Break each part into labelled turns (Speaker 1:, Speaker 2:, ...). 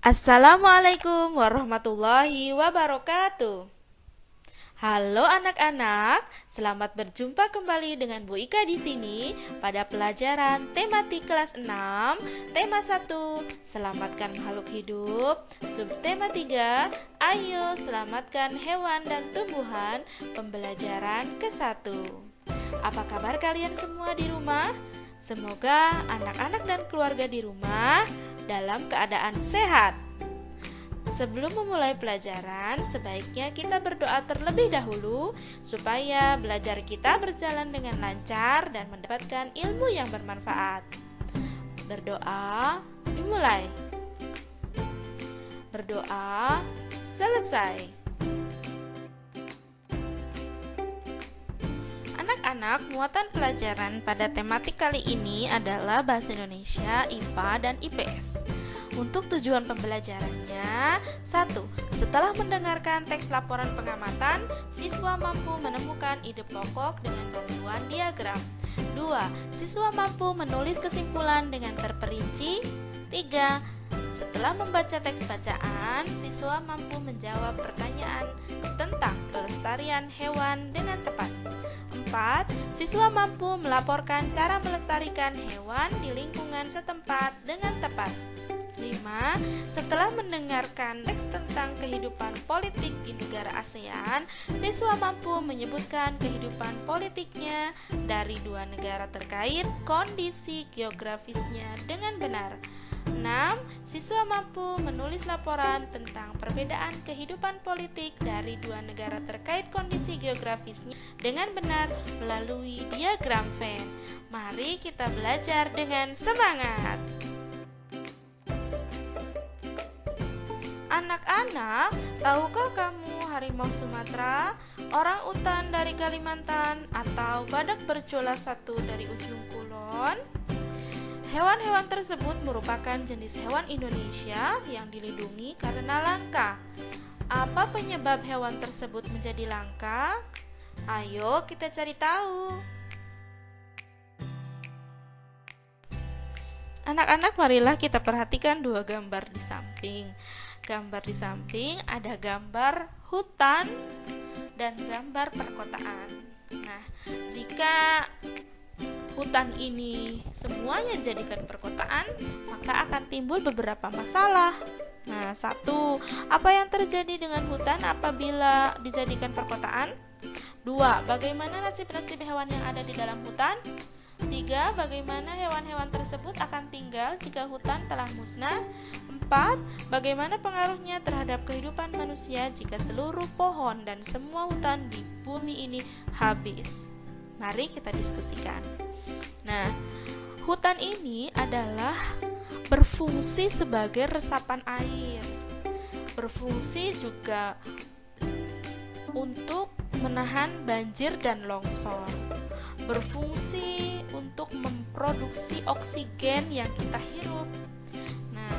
Speaker 1: Assalamualaikum warahmatullahi wabarakatuh. Halo anak-anak, selamat berjumpa kembali dengan Bu Ika di sini pada pelajaran tematik kelas 6, tema 1, selamatkan makhluk hidup, subtema 3, ayo selamatkan hewan dan tumbuhan, pembelajaran ke-1. Apa kabar kalian semua di rumah? Semoga anak-anak dan keluarga di rumah dalam keadaan sehat. Sebelum memulai pelajaran, sebaiknya kita berdoa terlebih dahulu supaya belajar kita berjalan dengan lancar dan mendapatkan ilmu yang bermanfaat. Berdoa, dimulai. Berdoa, selesai. Anak-anak, muatan pelajaran pada tematik kali ini adalah Bahasa Indonesia, IPA, dan IPS. Untuk tujuan pembelajarannya, 1. Setelah mendengarkan teks laporan pengamatan, siswa mampu menemukan ide pokok dengan bantuan diagram. 2. Siswa mampu menulis kesimpulan dengan terperinci. 3. Setelah membaca teks bacaan, siswa mampu menjawab pertanyaan tentang pelestarian hewan dengan tepat. 4. Siswa mampu melaporkan cara melestarikan hewan di lingkungan setempat dengan tepat. 5. Setelah mendengarkan teks tentang kehidupan politik di negara ASEAN, siswa mampu menyebutkan kehidupan politiknya dari dua negara terkait kondisi geografisnya dengan benar. 6. Siswa mampu menulis laporan tentang perbedaan kehidupan politik dari dua negara terkait kondisi geografisnya dengan benar melalui diagram Venn. Mari kita belajar dengan semangat. Anak-anak, tahukah kamu harimau Sumatera, orang utan dari Kalimantan, atau badak bercula satu dari ujung kulon? Hewan-hewan tersebut merupakan jenis hewan Indonesia yang dilindungi karena langka. Apa penyebab hewan tersebut menjadi langka? Ayo kita cari tahu. Anak-anak, marilah kita perhatikan dua gambar di samping. Gambar di samping ada gambar hutan dan gambar perkotaan. Nah, jika hutan ini semuanya dijadikan perkotaan, maka akan timbul beberapa masalah. Nah, 1. Apa yang terjadi dengan hutan apabila dijadikan perkotaan? 2. Bagaimana nasib-nasib hewan yang ada di dalam hutan? 3. Bagaimana hewan-hewan tersebut akan tinggal jika hutan telah musnah? 4. Bagaimana pengaruhnya terhadap kehidupan manusia jika seluruh pohon dan semua hutan di bumi ini habis? Mari kita diskusikan. Nah, hutan ini adalah berfungsi sebagai resapan air. Berfungsi juga untuk menahan banjir dan longsor. Berfungsi untuk memproduksi oksigen yang kita hirup. Nah,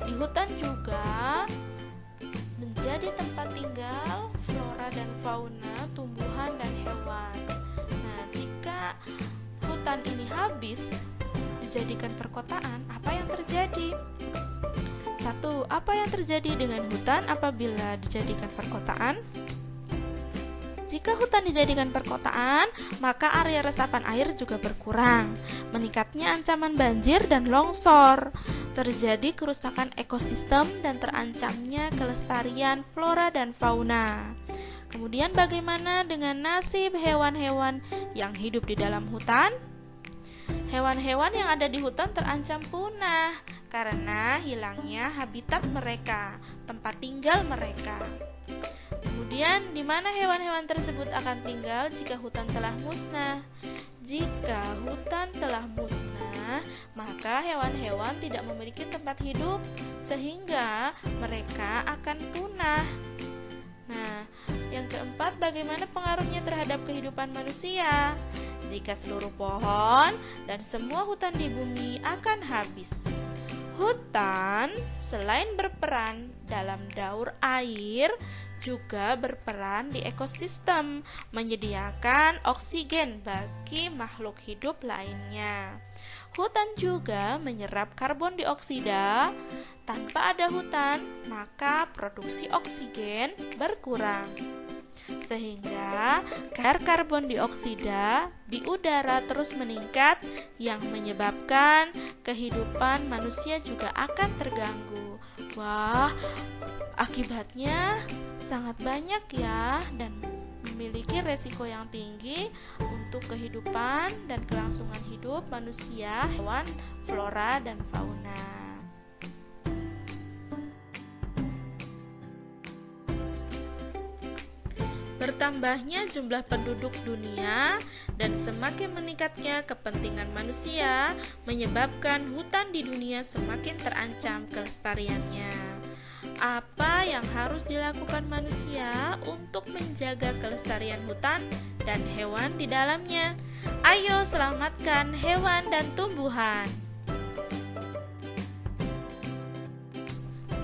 Speaker 1: di hutan juga menjadi tempat tinggal flora dan fauna, tumbuhan dan hewan. Nah, jika hutan ini habis dijadikan perkotaan, apa yang terjadi? 1. Apa yang terjadi dengan hutan apabila dijadikan perkotaan? Jika hutan dijadikan perkotaan, maka area resapan air juga berkurang. Meningkatnya ancaman banjir dan longsor. Terjadi kerusakan ekosistem dan terancamnya kelestarian flora dan fauna. Kemudian bagaimana dengan nasib hewan-hewan yang hidup di dalam hutan? Hewan-hewan yang ada di hutan terancam punah karena hilangnya habitat mereka, tempat tinggal mereka. Kemudian, di mana hewan-hewan tersebut akan tinggal jika hutan telah musnah? Jika hutan telah musnah, maka hewan-hewan tidak memiliki tempat hidup sehingga mereka akan punah. Nah, yang keempat, bagaimana pengaruhnya terhadap kehidupan manusia? Jika seluruh pohon dan semua hutan di bumi akan habis. Hutan selain berperan dalam daur air, juga berperan di ekosistem, menyediakan oksigen bagi makhluk hidup lainnya. Hutan juga menyerap karbon dioksida. Tanpa ada hutan, maka produksi oksigen berkurang. Sehingga kadar karbon dioksida di udara terus meningkat yang menyebabkan kehidupan manusia juga akan terganggu. Wah, akibatnya sangat banyak ya dan memiliki resiko yang tinggi untuk kehidupan dan kelangsungan hidup manusia, hewan, flora, dan fauna. Bertambahnya jumlah penduduk dunia dan semakin meningkatnya kepentingan manusia menyebabkan hutan di dunia semakin terancam kelestariannya. Apa yang harus dilakukan manusia untuk menjaga kelestarian hutan dan hewan di dalamnya? Ayo selamatkan hewan dan tumbuhan.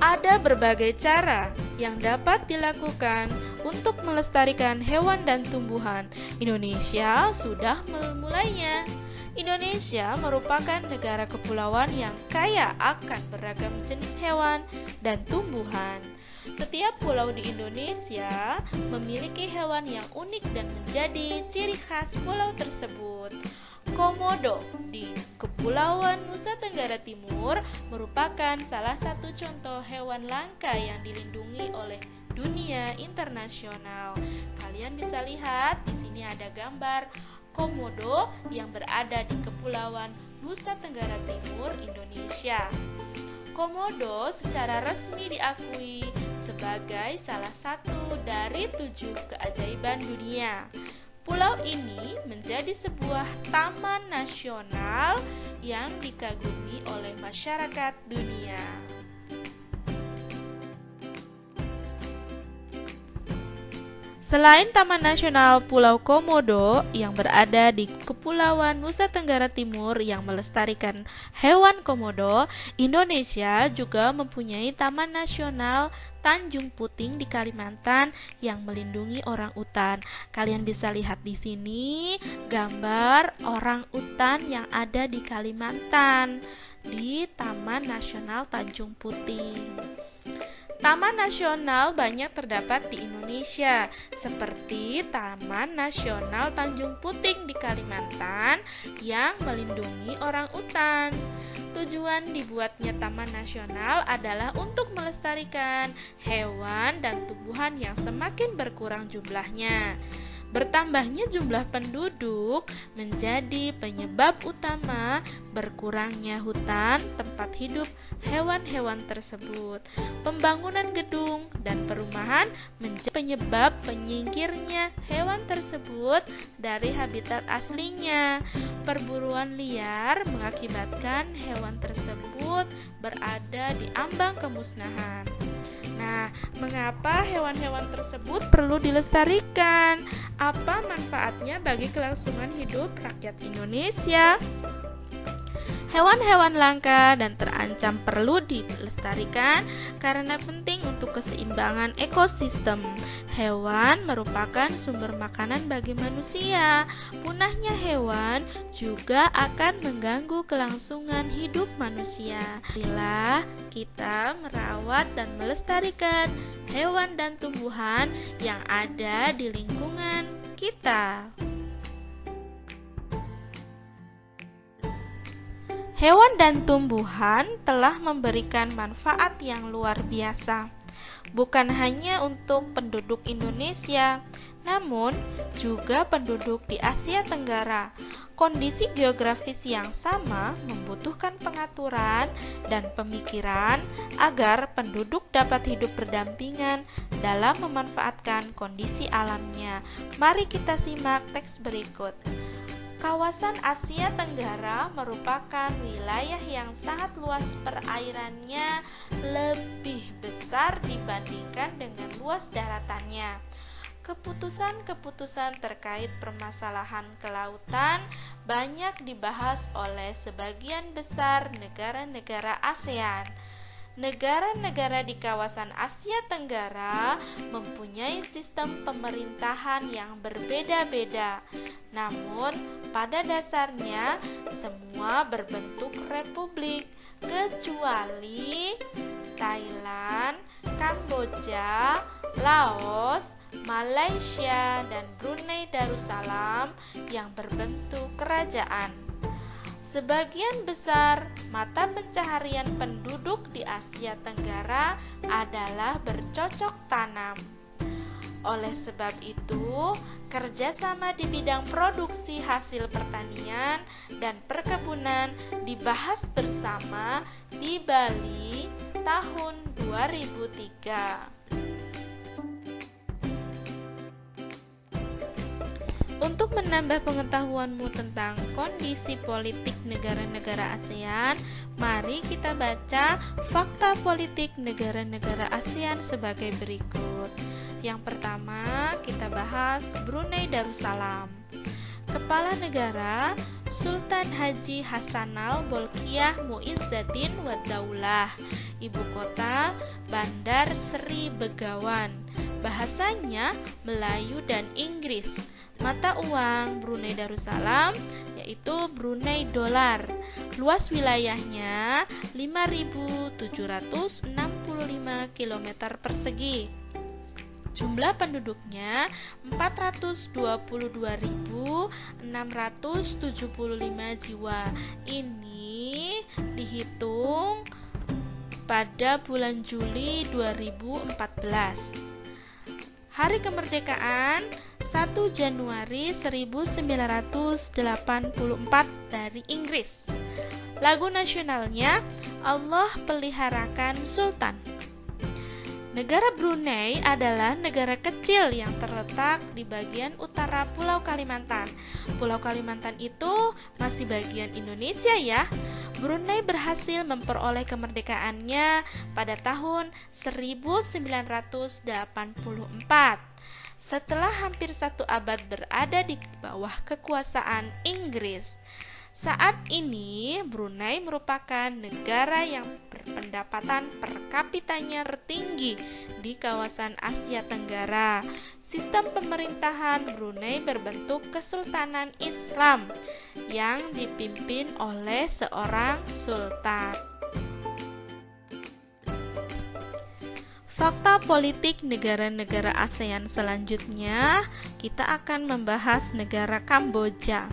Speaker 1: Ada berbagai cara yang dapat dilakukan untuk melestarikan hewan dan tumbuhan. Indonesia sudah memulainya. Indonesia merupakan negara kepulauan yang kaya akan beragam jenis hewan dan tumbuhan. Setiap pulau di Indonesia memiliki hewan yang unik dan menjadi ciri khas pulau tersebut. Komodo di Kepulauan Nusa Tenggara Timur merupakan salah satu contoh hewan langka yang dilindungi oleh dunia internasional. Kalian bisa lihat di sini ada gambar komodo yang berada di Kepulauan Nusa Tenggara Timur, Indonesia. Komodo secara resmi diakui sebagai salah satu dari 7 keajaiban dunia. Pulau ini menjadi sebuah taman nasional yang dikagumi oleh masyarakat dunia. Selain Taman Nasional Pulau Komodo yang berada di Kepulauan Nusa Tenggara Timur yang melestarikan hewan komodo, Indonesia juga mempunyai Taman Nasional Tanjung Puting di Kalimantan yang melindungi orang utan. Kalian bisa lihat di sini gambar orang utan yang ada di Kalimantan di Taman Nasional Tanjung Puting. Taman nasional banyak terdapat di Indonesia, seperti Taman Nasional Tanjung Puting di Kalimantan yang melindungi orang utan. Tujuan dibuatnya Taman Nasional adalah untuk melestarikan hewan dan tumbuhan yang semakin berkurang jumlahnya. Bertambahnya jumlah penduduk menjadi penyebab utama berkurangnya hutan tempat hidup hewan-hewan tersebut. Pembangunan gedung dan perumahan menjadi penyebab penyingkirnya hewan tersebut dari habitat aslinya. Perburuan liar mengakibatkan hewan tersebut berada di ambang kemusnahan. Nah, mengapa hewan-hewan tersebut perlu dilestarikan? Apa manfaatnya bagi kelangsungan hidup rakyat Indonesia? Hewan-hewan langka dan terancam perlu dilestarikan karena penting untuk keseimbangan ekosistem. Hewan merupakan sumber makanan bagi manusia. Punahnya hewan juga akan mengganggu kelangsungan hidup manusia. Marilah kita merawat dan melestarikan hewan dan tumbuhan yang ada di lingkungan kita. Hewan dan tumbuhan telah memberikan manfaat yang luar biasa, bukan hanya untuk penduduk Indonesia, namun juga penduduk di Asia Tenggara. Kondisi geografis yang sama membutuhkan pengaturan dan pemikiran agar penduduk dapat hidup berdampingan dalam memanfaatkan kondisi alamnya. Mari kita simak teks berikut. Kawasan Asia Tenggara merupakan wilayah yang sangat luas, perairannya lebih besar dibandingkan dengan luas daratannya. Keputusan-keputusan terkait permasalahan kelautan banyak dibahas oleh sebagian besar negara-negara ASEAN. negara-negara di kawasan Asia Tenggara mempunyai sistem pemerintahan yang berbeda-beda. Namun, pada dasarnya semua berbentuk republik, kecuali Thailand, Kamboja, Laos, Malaysia, dan Brunei Darussalam yang berbentuk kerajaan. Sebagian besar mata pencaharian penduduk di Asia Tenggara adalah bercocok tanam. Oleh sebab itu, kerjasama di bidang produksi hasil pertanian dan perkebunan dibahas bersama di Bali tahun 2003. Untuk menambah pengetahuanmu tentang kondisi politik negara-negara ASEAN, mari kita baca fakta politik negara-negara ASEAN sebagai berikut. Yang pertama, kita bahas Brunei Darussalam. Kepala negara Sultan Haji Hassanal Bolkiah Muizzaddin Wad-Daulah. Ibu kota Bandar Seri Begawan. Bahasanya Melayu dan Inggris. Mata uang Brunei Darussalam yaitu Brunei dolar. Luas wilayahnya 5.765 km persegi. Jumlah penduduknya 422.675 jiwa. Ini dihitung pada bulan Juli 2014. Hari kemerdekaan 1 Januari 1984 dari Inggris. Lagu nasionalnya Allah Peliharakan Sultan. Negara Brunei adalah negara kecil yang terletak di bagian utara Pulau Kalimantan. Pulau Kalimantan itu masih bagian Indonesia ya. Brunei berhasil memperoleh kemerdekaannya pada tahun 1984. Setelah hampir 1 abad berada di bawah kekuasaan Inggris. Saat ini Brunei merupakan negara yang berpendapatan per kapitanya tertinggi di kawasan Asia Tenggara. Sistem pemerintahan Brunei berbentuk Kesultanan Islam yang dipimpin oleh seorang sultan. Fakta politik negara-negara ASEAN selanjutnya, kita akan membahas negara Kamboja.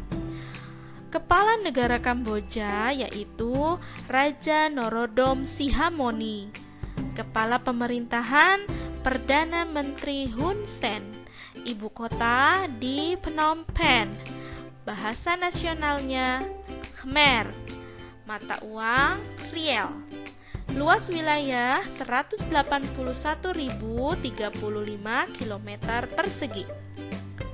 Speaker 1: Kepala negara Kamboja yaitu Raja Norodom Sihamoni. Kepala pemerintahan Perdana Menteri Hun Sen. Ibu kota di Phnom Penh. Bahasa nasionalnya Khmer. Mata uang riel. Luas wilayah 181.035 km persegi.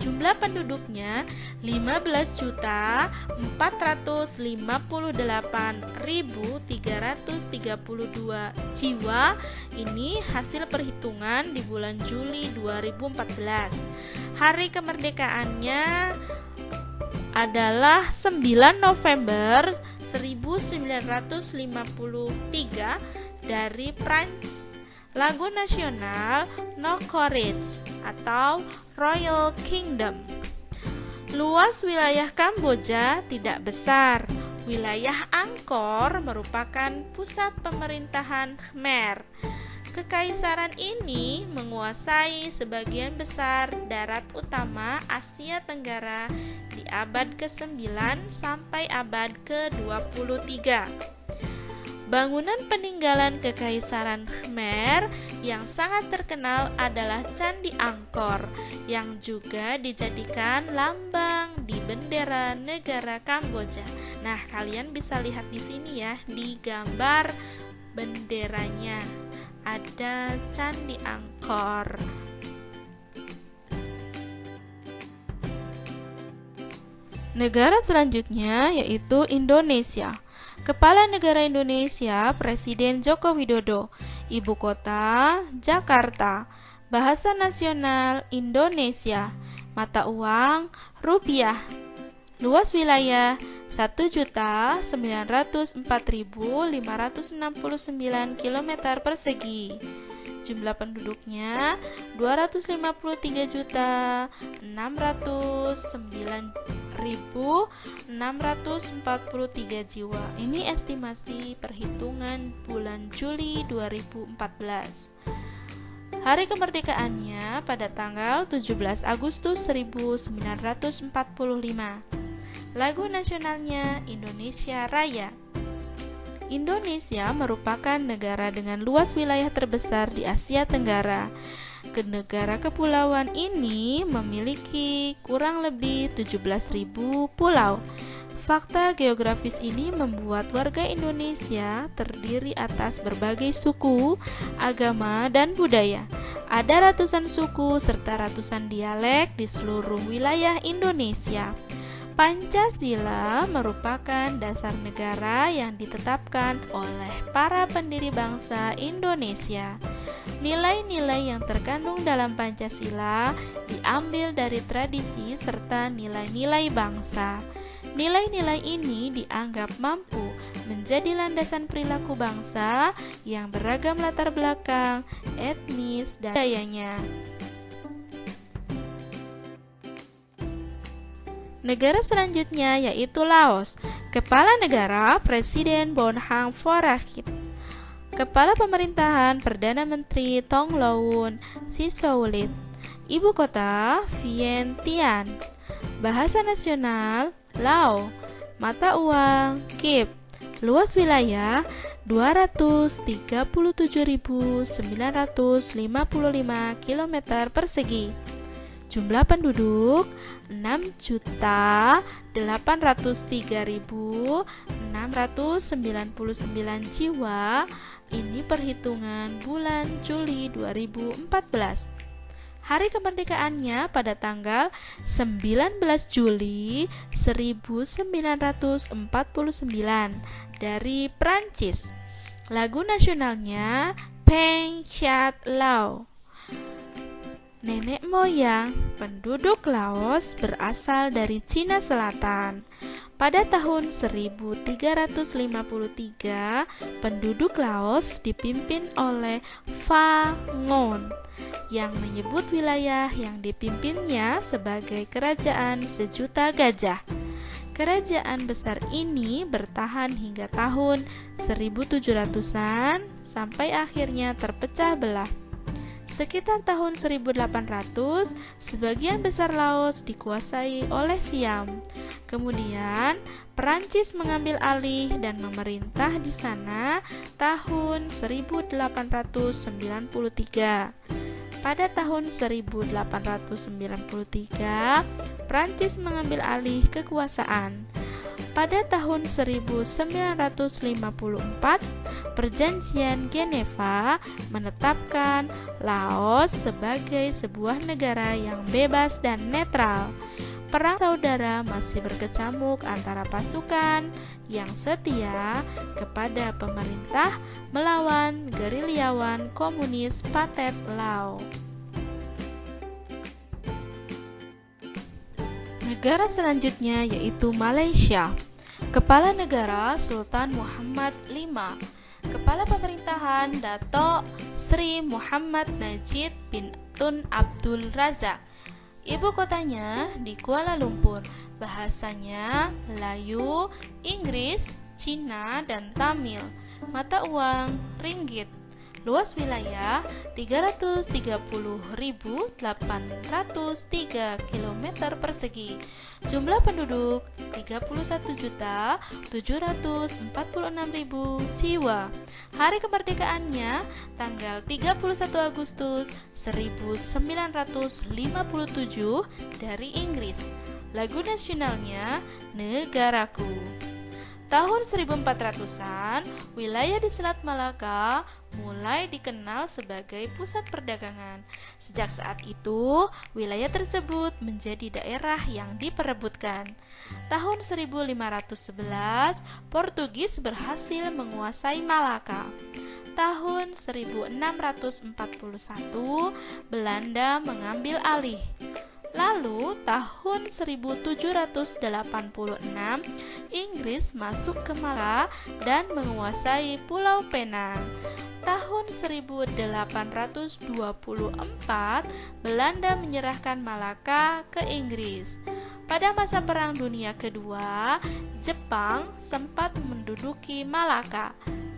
Speaker 1: Jumlah penduduknya 15.458.332 jiwa. Ini hasil perhitungan di bulan Juli 2014. Hari kemerdekaannya adalah 9 November 1953 dari Prancis. Lagu nasional No Courage atau Royal Kingdom. Luas wilayah Kamboja tidak besar. Wilayah Angkor merupakan pusat pemerintahan Khmer. Kekaisaran ini menguasai sebagian besar darat utama Asia Tenggara di abad ke-9 sampai abad ke-23. Bangunan peninggalan Kekaisaran Khmer yang sangat terkenal adalah Candi Angkor yang juga dijadikan lambang di bendera negara Kamboja. Nah, kalian bisa lihat di sini ya, di gambar benderanya ada Candi Angkor. Negara selanjutnya yaitu Indonesia. Kepala negara Indonesia Presiden Joko Widodo. Ibu kota Jakarta. Bahasa nasional Indonesia. Mata uang rupiah. Luas wilayah 1.904.569 km persegi. Jumlah penduduknya 253.609.643 jiwa. Ini estimasi perhitungan bulan Juli 2014. Hari kemerdekaannya pada tanggal 17 Agustus 1945. Lagu nasionalnya Indonesia Raya. Indonesia merupakan negara dengan luas wilayah terbesar di Asia Tenggara. Negara kepulauan ini memiliki kurang lebih 17.000 pulau. Fakta geografis ini membuat warga Indonesia terdiri atas berbagai suku, agama, dan budaya. Ada ratusan suku serta ratusan dialek di seluruh wilayah Indonesia. Pancasila merupakan dasar negara yang ditetapkan oleh para pendiri bangsa Indonesia. Nilai-nilai yang terkandung dalam Pancasila diambil dari tradisi serta nilai-nilai bangsa. Nilai-nilai ini dianggap mampu menjadi landasan perilaku bangsa yang beragam latar belakang, etnis, dan budayanya. Negara selanjutnya yaitu Laos. Kepala negara Presiden Bonham Forakhit. Kepala pemerintahan Perdana Menteri Thongloun Sisoulith. Ibu kota Vientiane. Bahasa nasional Lao. Mata uang Kip. Luas wilayah 237.955 km persegi. Jumlah penduduk 6.803.699 jiwa. Ini perhitungan bulan Juli 2014. Hari kemerdekaannya pada tanggal 19 Juli 1949 dari Prancis. Lagu nasionalnya Peng Chat Lao. Nenek moyang penduduk Laos berasal dari Cina Selatan. Pada tahun 1353, penduduk Laos dipimpin oleh Pha Ngon yang menyebut wilayah yang dipimpinnya sebagai Kerajaan Sejuta Gajah. Kerajaan besar ini bertahan hingga tahun 1700-an sampai akhirnya terpecah belah. Sekitar tahun 1800, sebagian besar Laos dikuasai oleh Siam. Kemudian, Perancis mengambil alih dan memerintah di sana tahun 1893. Pada tahun 1893, Perancis mengambil alih kekuasaan. Pada tahun 1954, Perjanjian Geneva menetapkan Laos sebagai sebuah negara yang bebas dan netral. Perang saudara masih berkecamuk antara pasukan yang setia kepada pemerintah melawan gerilyawan komunis Pathet Lao. Negara selanjutnya yaitu Malaysia. Kepala negara Sultan Muhammad V. Kepala pemerintahan Dato' Sri Muhammad Najib bin Tun Abdul Razak. Ibu kotanya di Kuala Lumpur. Bahasanya Melayu, Inggris, Cina, dan Tamil. Mata uang ringgit. Luas wilayah 330.803 km persegi. Jumlah penduduk 31.746.000 jiwa. Hari kemerdekaannya tanggal 31 Agustus 1957 dari Inggris. Lagu nasionalnya Negaraku. Tahun 1400-an, wilayah di Selat Malaka mulai dikenal sebagai pusat perdagangan. Sejak saat itu, wilayah tersebut menjadi daerah yang diperebutkan. Tahun 1511, Portugis berhasil menguasai Malaka. Tahun 1641, Belanda mengambil alih. Lalu tahun 1786 Inggris masuk ke Malaka dan menguasai Pulau Penang. Tahun 1824 Belanda menyerahkan Malaka ke Inggris. Pada masa Perang Dunia Kedua, Jepang sempat menduduki Malaka.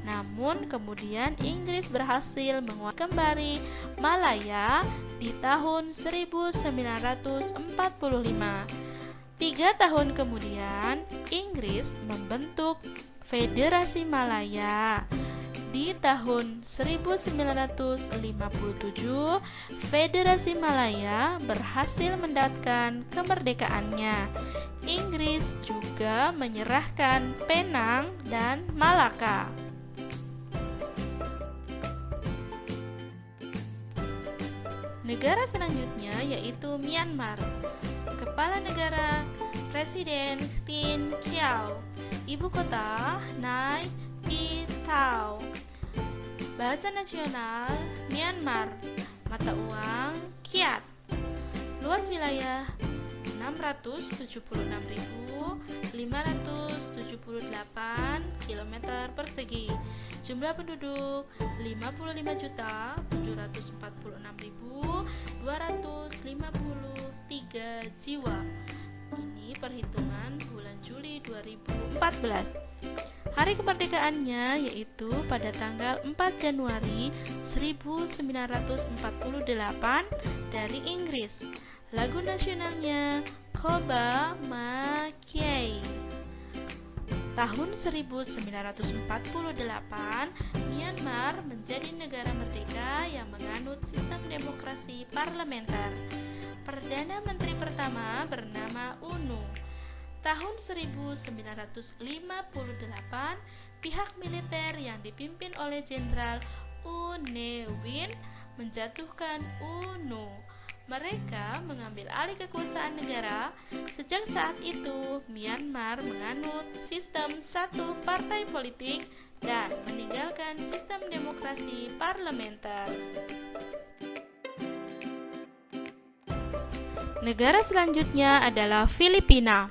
Speaker 1: Namun kemudian Inggris berhasil menguasai kembali Malaya di tahun 1945. 3 tahun kemudian Inggris membentuk Federasi Malaya. Di tahun 1957, Federasi Malaya berhasil mendapatkan kemerdekaannya. Inggris juga menyerahkan Penang dan Malaka. Negara selanjutnya yaitu Myanmar. Kepala negara Presiden Tin Khiao. Ibu kota Nay Pyi Taw. Bahasa nasional Myanmar. Mata uang Kyat. Luas wilayah 676.578 km persegi. Jumlah penduduk 55.246.253 jiwa. Ini perhitungan bulan Juli 2014. Hari kemerdekaannya yaitu pada tanggal 4 Januari 1948 dari Inggris. Lagu nasionalnya Koba Ma Kiai. Tahun 1948, Myanmar menjadi negara merdeka yang menganut sistem demokrasi parlementer. Perdana Menteri pertama bernama UNU. Tahun 1958, pihak militer yang dipimpin oleh Jenderal U Ne Win menjatuhkan UNU. Mereka mengambil alih kekuasaan negara. Sejak saat itu, Myanmar menganut sistem satu partai politik dan meninggalkan sistem demokrasi parlementer. Negara selanjutnya adalah Filipina.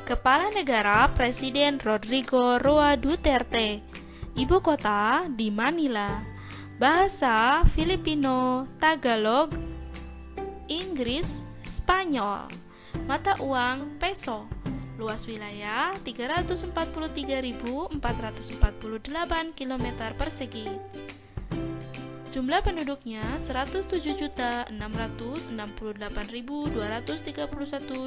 Speaker 1: Kepala negara Presiden Rodrigo Roa Duterte. Ibu kota di Manila. Bahasa Filipino, Tagalog, Inggris, Spanyol. Mata uang peso. Luas wilayah 343.448 km persegi. Jumlah penduduknya 107.668.231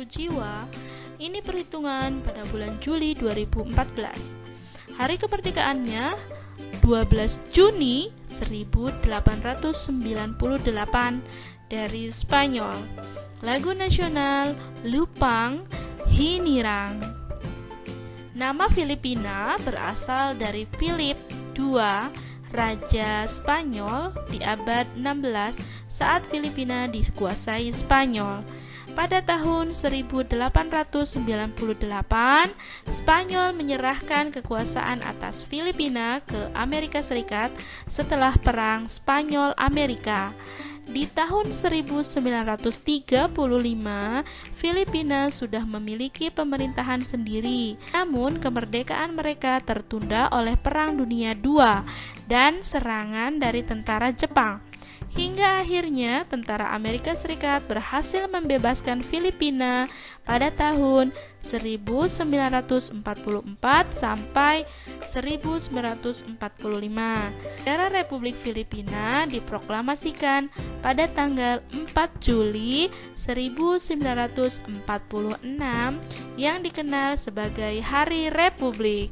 Speaker 1: jiwa. Ini perhitungan pada bulan Juli 2014. Hari kemerdekaannya 12 Juni 1898 dari Spanyol. Lagu nasional Lupang Hinirang. Nama Filipina berasal dari Philip II, Raja Spanyol di abad 16 saat Filipina dikuasai Spanyol. Pada tahun 1898, Spanyol menyerahkan kekuasaan atas Filipina ke Amerika Serikat setelah Perang Spanyol-Amerika. Di tahun 1935, Filipina sudah memiliki pemerintahan sendiri. Namun, kemerdekaan mereka tertunda oleh Perang Dunia II dan serangan dari tentara Jepang. Hingga akhirnya tentara Amerika Serikat berhasil membebaskan Filipina pada tahun 1944 sampai 1945. Negara Republik Filipina diproklamasikan pada tanggal 4 Juli 1946 yang dikenal sebagai Hari Republik.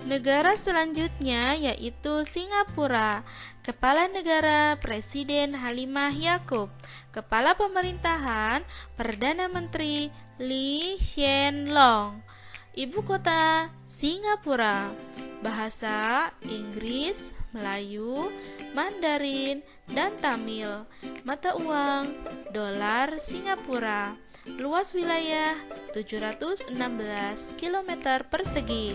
Speaker 1: Negara selanjutnya yaitu Singapura. Kepala negara Presiden Halimah Yacob. Kepala pemerintahan Perdana Menteri Lee Hsien Loong. Ibu kota Singapura. Bahasa Inggris, Melayu, Mandarin, dan Tamil. Mata uang dolar Singapura. Luas wilayah 716 km persegi.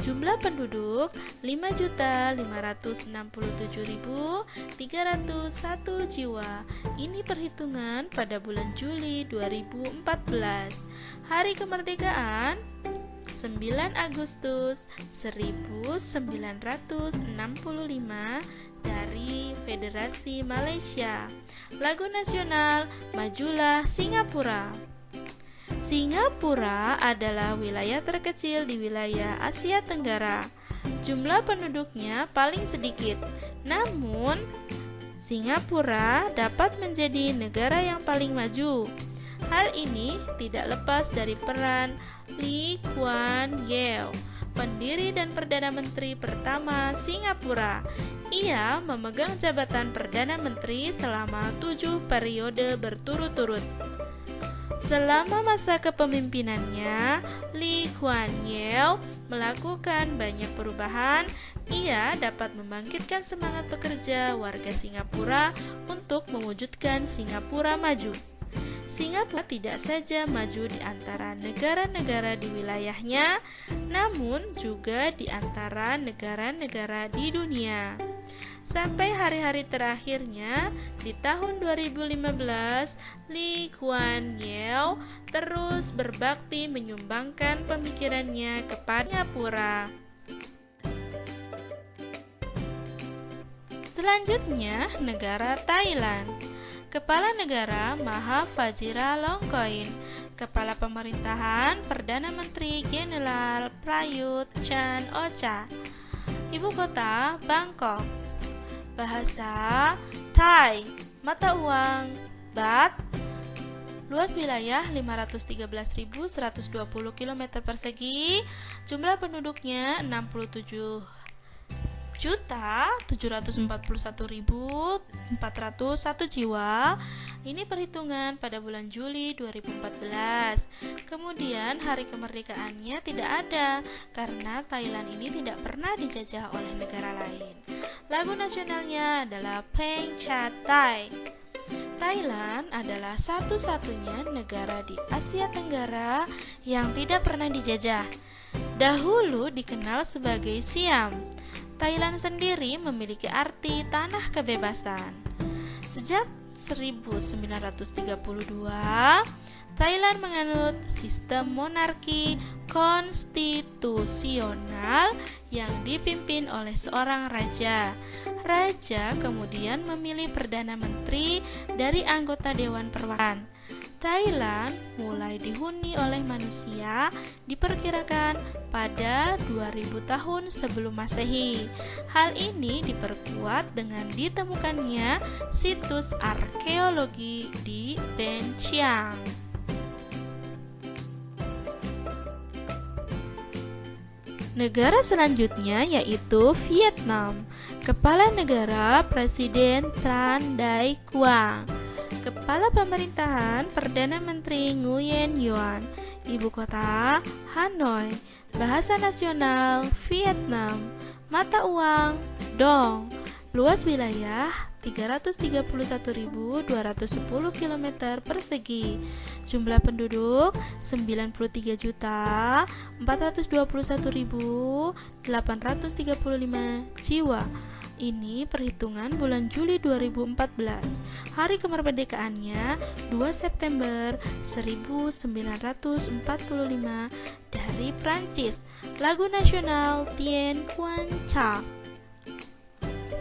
Speaker 1: Jumlah penduduk 5.567.301 jiwa. Ini perhitungan pada bulan Juli 2014. Hari kemerdekaan 9 Agustus 1965 dari Federasi Malaysia. Lagu nasional Majulah Singapura. Singapura adalah wilayah terkecil di wilayah Asia Tenggara. Jumlah penduduknya paling sedikit. Namun, Singapura dapat menjadi negara yang paling maju. Hal ini tidak lepas dari peran Lee Kuan Yew, pendiri dan Perdana Menteri pertama Singapura. Ia memegang jabatan Perdana Menteri selama 7 periode berturut-turut. Selama masa kepemimpinannya, Lee Kuan Yew melakukan banyak perubahan. Ia dapat membangkitkan semangat pekerja warga Singapura untuk mewujudkan Singapura maju. Singapura tidak saja maju di antara negara-negara di wilayahnya, namun juga di antara negara-negara di dunia. Sampai hari-hari terakhirnya, di tahun 2015, Lee Kuan Yew terus berbakti menyumbangkan pemikirannya kepada Singapura. Selanjutnya, negara Thailand. Kepala Negara Maha Vajiralongkorn. Kepala Pemerintahan Perdana Menteri Jeneral Prayut Chan-o-cha. Ibu kota Bangkok. Bahasa Thai. Mata uang Baht. Luas wilayah 513.120 km persegi. Jumlah penduduknya 67.741.401 jiwa. Ini perhitungan pada bulan Juli 2014. Kemudian hari kemerdekaannya tidak ada karena Thailand ini tidak pernah dijajah oleh negara lain. Lagu nasionalnya adalah Pheng Chat Thai. Thailand adalah satu-satunya negara di Asia Tenggara yang tidak pernah dijajah. Dahulu dikenal sebagai Siam. Thailand sendiri memiliki arti tanah kebebasan. Sejak 1932, Thailand menganut sistem monarki konstitusional yang dipimpin oleh seorang raja. Raja kemudian memilih Perdana Menteri dari anggota Dewan Perwakilan. Thailand mulai dihuni oleh manusia diperkirakan pada 2000 tahun sebelum Masehi. Hal ini diperkuat dengan ditemukannya situs arkeologi di Ben Chiang. Negara selanjutnya yaitu Vietnam. Kepala negara Presiden Tran Dai Quang. Kepala Pemerintahan Perdana Menteri Nguyen Yuan. Ibu kota Hanoi. Bahasa nasional Vietnam. Mata uang Dong. Luas wilayah 331.210 km persegi. Jumlah penduduk 93.421.835 jiwa. Ini perhitungan bulan Juli 2014. Hari kemerdekaannya 2 September 1945 dari Prancis. Lagu nasional Tien Quan Cha.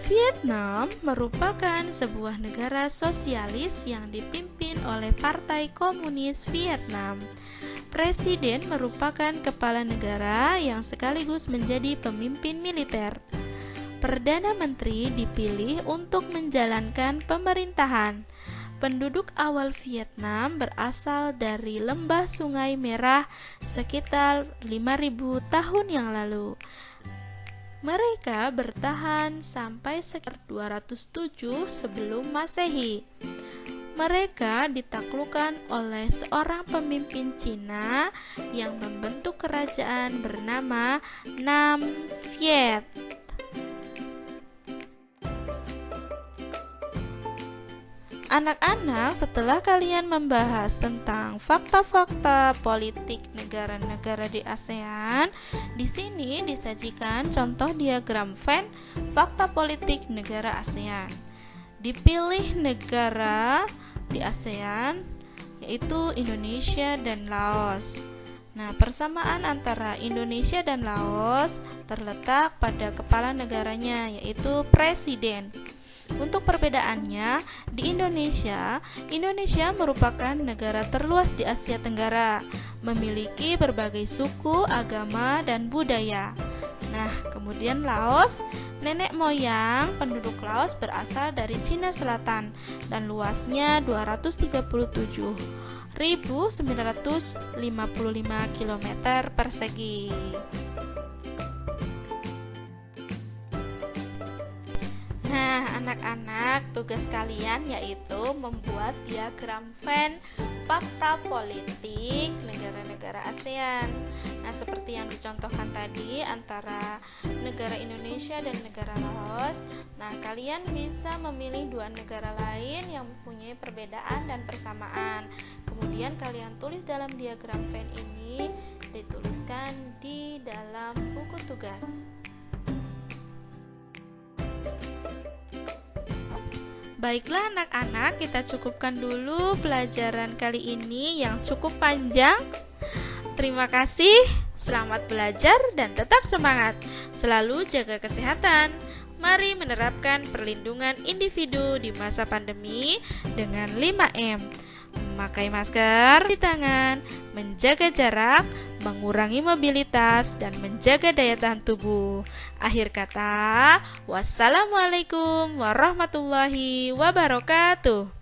Speaker 1: Vietnam merupakan sebuah negara sosialis yang dipimpin oleh Partai Komunis Vietnam. Presiden merupakan kepala negara yang sekaligus menjadi pemimpin militer. Perdana Menteri dipilih untuk menjalankan pemerintahan. Penduduk awal Vietnam berasal dari lembah Sungai Merah sekitar 5.000 tahun yang lalu. Mereka bertahan sampai sekitar 207 sebelum Masehi. Mereka ditaklukkan oleh seorang pemimpin Cina yang membentuk kerajaan bernama Nam Viet. Anak-anak, setelah kalian membahas tentang fakta-fakta politik negara-negara di ASEAN, di sini disajikan contoh diagram Venn fakta politik negara ASEAN. Dipilih negara di ASEAN yaitu Indonesia dan Laos. Nah, persamaan antara Indonesia dan Laos terletak pada kepala negaranya, yaitu presiden. Untuk perbedaannya, di Indonesia merupakan negara terluas di Asia Tenggara, memiliki berbagai suku, agama, dan budaya. Nah, kemudian Laos, nenek moyang penduduk Laos berasal dari Cina Selatan dan luasnya 237.955 km persegi. Nah, anak-anak, tugas kalian yaitu membuat diagram Venn fakta politik negara-negara ASEAN. Nah, seperti yang dicontohkan tadi antara negara Indonesia dan negara Laos. Nah, kalian bisa memilih dua negara lain yang mempunyai perbedaan dan persamaan. Kemudian kalian tulis dalam diagram Venn ini, dituliskan di dalam buku tugas. Baiklah anak-anak, kita cukupkan dulu pelajaran kali ini yang cukup panjang. Terima kasih, selamat belajar dan tetap semangat. Selalu jaga kesehatan. Mari menerapkan perlindungan individu di masa pandemi dengan 5M. Memakai masker, cuci tangan, menjaga jarak, mengurangi mobilitas, dan menjaga daya tahan tubuh. Akhir kata, wassalamualaikum warahmatullahi wabarakatuh.